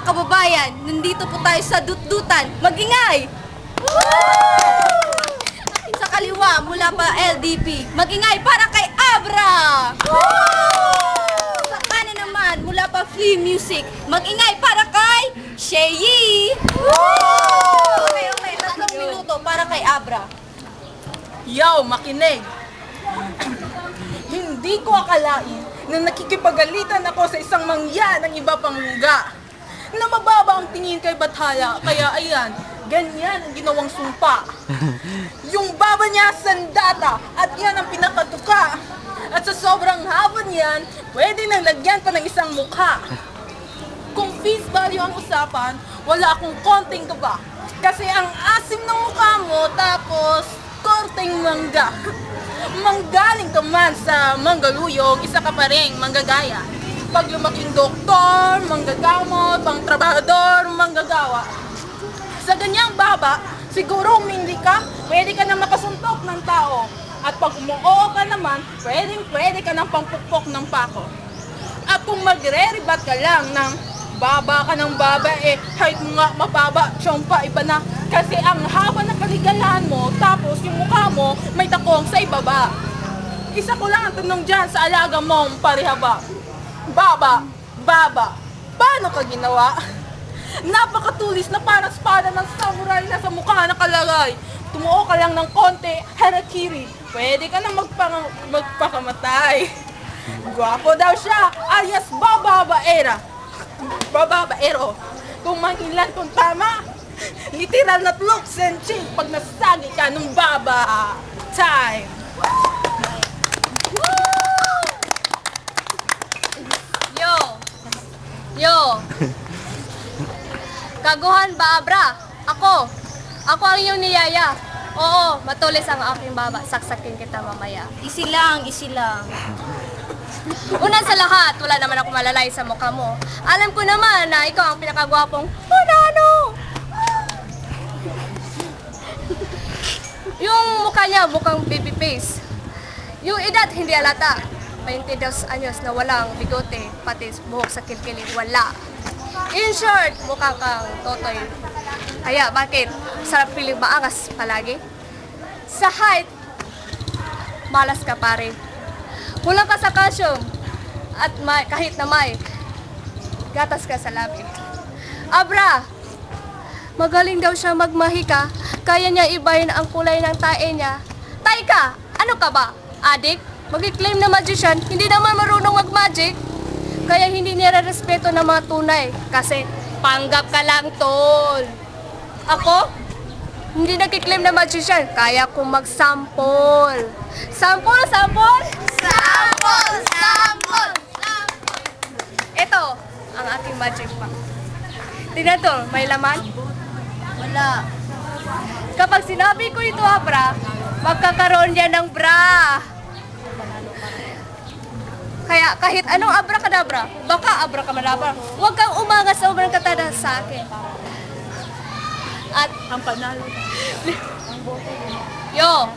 kababayan, nandito po tayo sa Dutdutan. Magingay! Sa kaliwa, mula pa LDP. Magingay para kay Abra! Sa kanan naman, mula pa Free Music. Magingay para kay Sheyi! Okay, 3 minuto para kay Abra. Yo, makinig! Hindi ko akalain na nakikipagalitan ako sa isang mangya ng iba pang lugar. Na mababa ang tingin kay Bathala, kaya ayan, ganyan ang ginawang sumpa. Yung baba niya, sandata, at yan ang pinakatuka. At sa sobrang haba niyan, pwede nang lagyan pa ng isang mukha. Kung face value ang usapan, wala akong konting kaba. Kasi ang asim ng mukha mo, tapos korteng mangga. Manggaling ka man sa manggaluyog, isa ka pa rin manggagaya. Pag lumaking doktor, manggagamot, pang trabahador, manggagawa. Sa ganyang baba, siguro umindi ka, pwede ka na makasuntok ng tao. At pag umuoo ka naman, pwede ka ng pangpukpok ng pako. At kung magre-rebat ka lang ng baba ka ng baba, height mo nga mababa, siyang pa iba na. Kasi ang haba ng kaligalahan mo, tapos yung mukha mo may takong sa ibaba. Isa ko lang ang tanong dyan sa alaga mong parihaba. Baba, paano ka ginawa? Napakatulis na parang espada ng samurai na sa mukha nakalagay. Tumuo ka lang ng konti, harakiri. Pwede ka na magpakamatay. Gwapo daw siya, alias babaero. Kung mahilan kung tama, literal na tlok senching pag nasagi ka ng baba. Time! Yo! Kaguhan ba, Abra? Ako ang iyong niyaya. Oo, matulis ang aking baba. Saksakin kita mamaya. Isi lang. Una sa lahat, wala naman ako malalay sa mukha mo. Alam ko naman na ikaw ang pinakagwapong punano. Yung mukha niya, mukhang baby face. Yung edad, hindi alata. 22 anyos na walang bigote, pati buhok sa kilkili, wala. In short, mukha kang totoy. Kaya bakit? Sarap piling maangas palagi. Sa height, malas ka pare. Kulang ka sa calcium. At kahit na may, gatas ka sa labi. Abra, magaling daw siya magmahika. Kaya niya ibahin ang kulay ng tae niya. Tay ka, ano ka ba? Adik? Mag-claim na magician, hindi naman marunong mag-magic. Kaya hindi niya respeto ng mga tunay. Kasi panggap ka lang, tol. Ako, hindi nag-claim na magician. Kaya kong mag-sample. Sample! Ito, ang aking magic pack. Tingnan to, may laman? Wala. Kapag sinabi ko ito, Abra, magkakaroon yan ng bra. Kaya kahit anong abra-kadabra, baka abra-kadabra, huwag kang umangas sa sobrang katada sa akin. At Ang panalo. yo!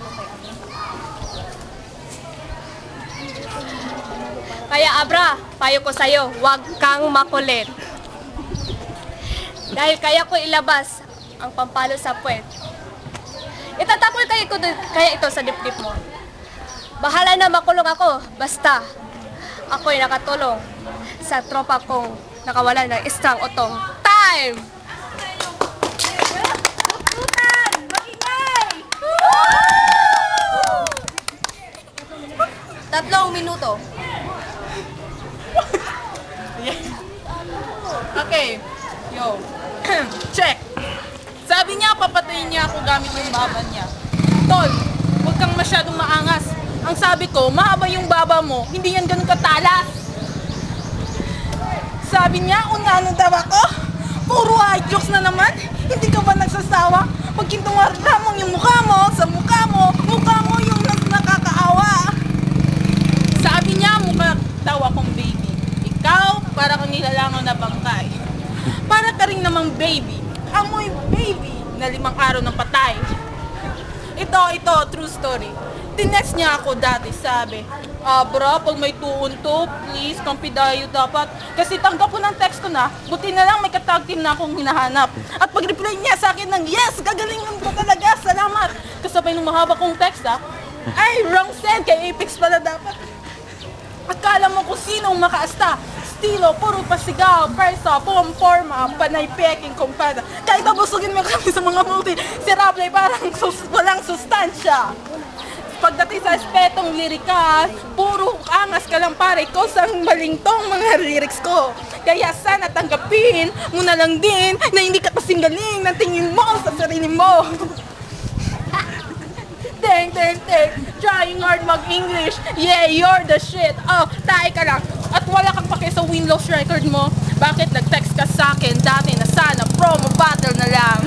Kaya Abra, payo ko sa'yo, huwag kang makulit. Dahil kaya ko ilabas ang pampalo sa puwet. Itatapon kaya ito sa dip-dip mo. Bahala na makulong ako, basta ako'y nakatulong sa tropa kong nakawalan ng isang utong. Time! Tututan! Magingay! 3 minuto. Okay, yo. Check. Sabi niya, papatayin niya ako gamit yung baba niya. Tol, huwag kang masyadong maangas. Ang sabi ko, mahaba yung baba mo, hindi yan ganun katalas. Sabi niya, unano daw ako? Puro high jokes na naman. Hindi ka ba nagsasawa? Pag kinuwarta yung mukha mo, sa mukha mo yung nakakaawa. Sabi niya, mukha daw akong baby. Ikaw, para kang nilalangaw na bangkay. Para ka rin namang baby. Amoy baby na 5 araw ng patay. Ito, true story. Tinext niya ako dati, sabi, Abra, pag may tuon to, please, kampidayo dapat. Kasi tanggap ko ng text ko na, buti na lang may katag team na akong hinahanap. At pag-reply niya sa akin ng, yes, gagalingan ko talaga, salamat. Kasabay ng mahaba kong text, ay, wrong send, kay Apex pala dapat. Akala mo kung sinong makaasta. Estilo, puro pasigaw, persa, forma, panay peking, kumpada. Kahit abusugin mo kami sa mga multi, si Rablay parang walang sustansya. Pagdating sa espetong lirikal, puro angas ka lang pare, kusang malingtong mga lyrics ko. Kaya sana tanggapin mo na lang din na hindi ka kasing galing ng tingin mo sa sarili mo. Teng, trying hard mag-English, yeah, you're the shit. Oh, tae ka lang. At wala kang pake sa win-loss record mo. Bakit nag-text ka sa akin dati na sana promo battle na lang?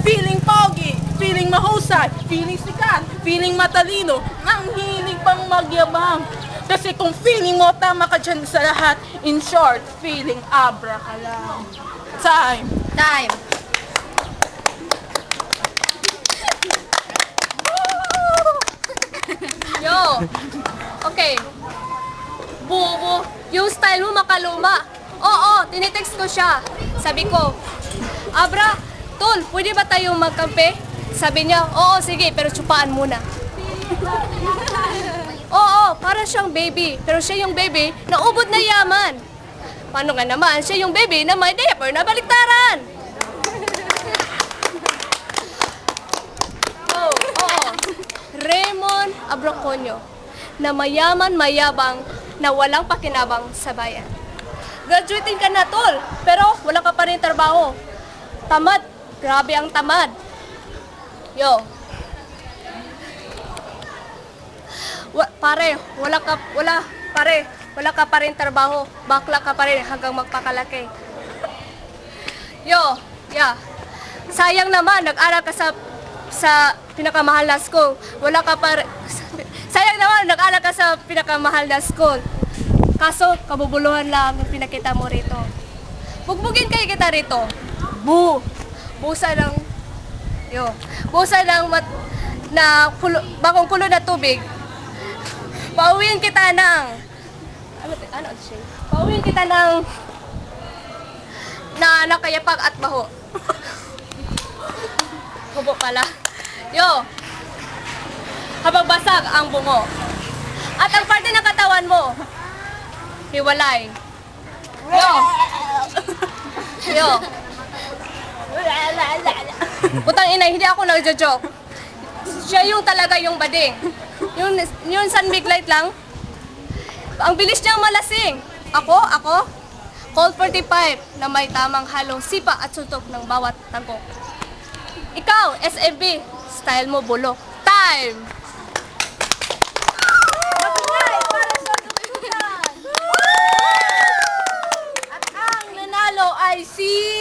Feeling pogi, feeling mahusay, feeling sikat, feeling matalino, ang hilig pang magyabang. Kasi kung feeling mo tama ka dyan sa lahat, in short, feeling abra ka lang. Time. Yo! Okay. Bubo, yung style mo makaluma. Oo, tinitext ko siya. Sabi ko, Abra, tol, pwede ba tayong magkampe? Sabi niya, oo, sige, pero tsupaan muna. Oo, para siyang baby. Pero siya yung baby na ubod na yaman. Paano nga naman, siya yung baby na may diaper na baliktaran. Oo. Raymond Abraconio, na mayaman, mayabang, na walang pakinabang sa bayan. Graduating ka na, tol, pero wala ka pa rin trabaho. Tamad, grabe ang tamad. Yo. Pare, wala ka pa rin trabaho. Bakla ka pa rin hanggang magpakalaki. Yo, yeah. Sayang naman, nag-aral ka sa pinakamahal na school. Sayang naman, nag-aral ka sa pinakamahal na school. Kaso, kabubuluhan lang ang pinakita mo rito. Bugbugin kayo kita rito. Busa ng bagong kulo na tubig. Pauwiin kita ng na nakayapag at baho. Hubo pala. Yo. Habang basag ang bungo. At ang parte ng katawan mo, hiwalay. Yo. Putang ina, hindi ako nagjo-joke. Siya yung talaga yung bading. Yung sunbig light lang. Ang bilis niyang malasing. Ako, Colt 45 na may tamang halong sipa at suntok ng bawat tangkok. Ikaw, SMB, style mo bulok. Time! Matungay para sa tutukan. At ang nanalo ay si